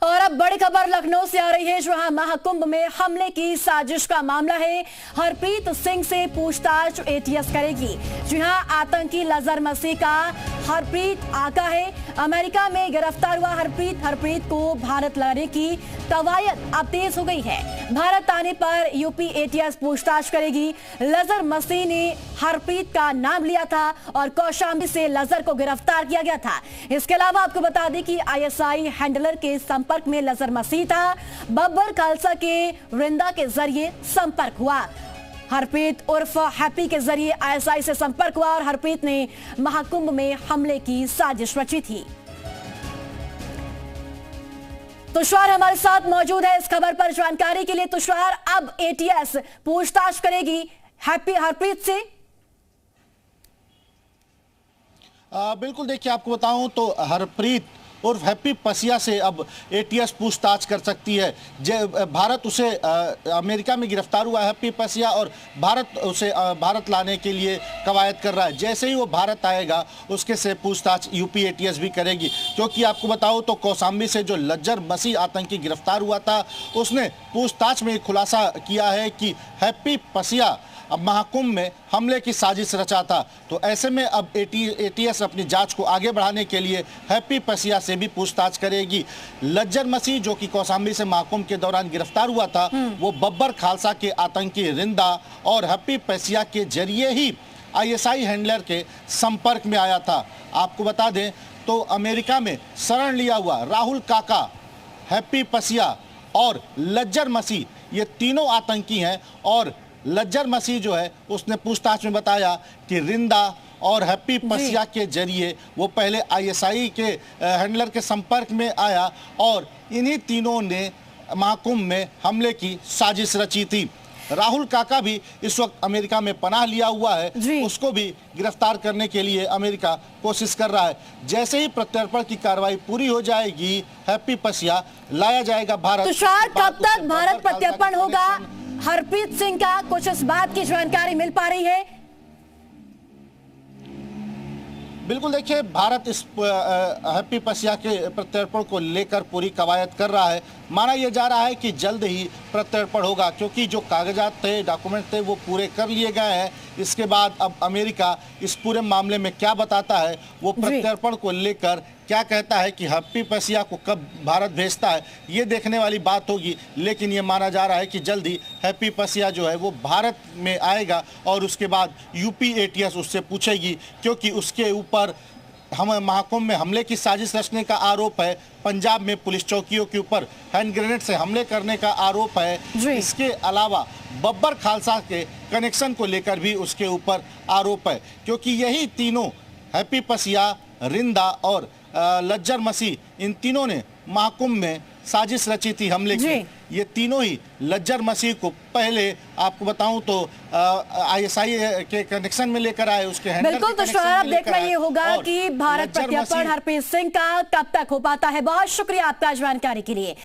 और अब बड़ी खबर लखनऊ से आ रही है, जहां महाकुंभ में हमले की साजिश का मामला है। हरप्रीत सिंह से पूछताछ एटीएस करेगी। जी हां, आतंकी लजर मसीह का हरप्रीत आका है। अमेरिका में गिरफ्तार हुआ हरप्रीत को भारत लाने की कवायद अब तेज हो गई है। भारत आने पर यूपी एटीएस पूछताछ करेगी। लजर मसीह ने हरप्रीत का नाम लिया था और कौशाम्बी से लजर को गिरफ्तार किया गया था। इसके अलावा आपको बता दें कि आईएसआई हैंडलर के संपर्क में लजर मसीह था। बब्बर खालसा के रिंदा के जरिए संपर्क हुआ। हरप्रीत उर्फ हैप्पी के जरिए आईएसआई से संपर्क हुआ और हरप्रीत ने महाकुंभ में हमले की साजिश रची थी। तुषार हमारे साथ मौजूद है इस खबर पर जानकारी के लिए। तुषार, अब एटीएस पूछताछ करेगी हरप्रीत से। बिल्कुल, देखिए आपको बताऊं तो हरप्रीत उर्फ हैप्पी पसिया से अब एटीएस पूछताछ कर सकती है। भारत उसे अमेरिका में गिरफ्तार हुआ है हैप्पी पसिया, और भारत उसे भारत लाने के लिए कवायद कर रहा है। जैसे ही वो भारत आएगा उसके से पूछताछ यूपी एटीएस भी करेगी, क्योंकि आपको बताऊं तो कौशाम्बी से जो लज्जर मसीह आतंकी गिरफ्तार हुआ था, उसने पूछताछ में खुलासा किया है कि हैप्पी पसिया अब महाकुंभ में हमले की साजिश रचा था। तो ऐसे में अब एटीएस अपनी जांच को आगे बढ़ाने के लिए हैप्पी पसिया से भी पूछताछ करेगी। लज्जर मसीह जो कि कौशाम्बी से महाकुंभ के दौरान गिरफ्तार हुआ था, वो बब्बर खालसा के आतंकी रिंदा और हैप्पी पसिया के जरिए ही आईएसआई हैंडलर के संपर्क में आया था। आपको बता दें तो अमेरिका में शरण लिया हुआ राहुल काका, हैप्पी पसिया और लज्जर मसीह, ये तीनों आतंकी हैं। और लज्जर मसीह जो है उसने पूछताछ में बताया कि रिंदा और हैप्पी पसिया के जरिए वो पहले आईएसआई के हैंडलर के संपर्क में आया और इन्हीं तीनों ने महाकुंभ में हमले की साजिश रची थी। राहुल काका भी इस वक्त अमेरिका में पनाह लिया हुआ है, उसको भी गिरफ्तार करने के लिए अमेरिका कोशिश कर रहा है। जैसे ही प्रत्यर्पण की कार्रवाई पूरी हो जाएगी, हैप्पी पसिया लाया जाएगा भारत। तुषार, कब तक भारत प्रत्यर्पण होगा हरप्रीत सिंह का, कुछ इस बात की जानकारी मिल पा रही है? बिल्कुल, देखिए भारत इस हैप्पी पसिया के प्रत्यर्पण को लेकर पूरी कवायद कर रहा है। माना यह जा रहा है कि जल्द ही प्रत्यर्पण होगा, क्योंकि जो कागजात थे, डॉक्यूमेंट थे, वो पूरे कर लिए गए हैं। इसके बाद अब अमेरिका इस पूरे मामले में क्या बताता है, वो प्रत्यर्पण को लेकर क्या कहता है कि हैप्पी पसिया को कब भारत भेजता है, ये देखने वाली बात होगी। लेकिन ये माना जा रहा है कि जल्द ही हैप्पी पसिया जो है वो भारत में आएगा और उसके बाद यूपी एटीएस उससे पूछेगी, क्योंकि उसके ऊपर हम महाकुंभ में हमले की साजिश रचने का आरोप है। पंजाब में पुलिस चौकियों के ऊपर हैंड ग्रेनेड से हमले करने का आरोप है। इसके अलावा बब्बर खालसा के कनेक्शन को लेकर भी उसके ऊपर आरोप है, क्योंकि यही तीनों हैप्पी पसिया, रिंदा और लज्जर मसीह, इन तीनों ने महाकुंभ में साजिश रची थी हमले की। ये तीनों ही लज्जर मसीह को पहले आपको बताऊं तो आईएसआई के कनेक्शन में लेकर आए, उसके हैंडलर बिल्कुल। तो अब देखना ये होगा कि भारत प्रत्यर्पण हरप्रीत सिंह का कब तक हो पाता है। बहुत शुक्रिया आपका जानकारी के लिए।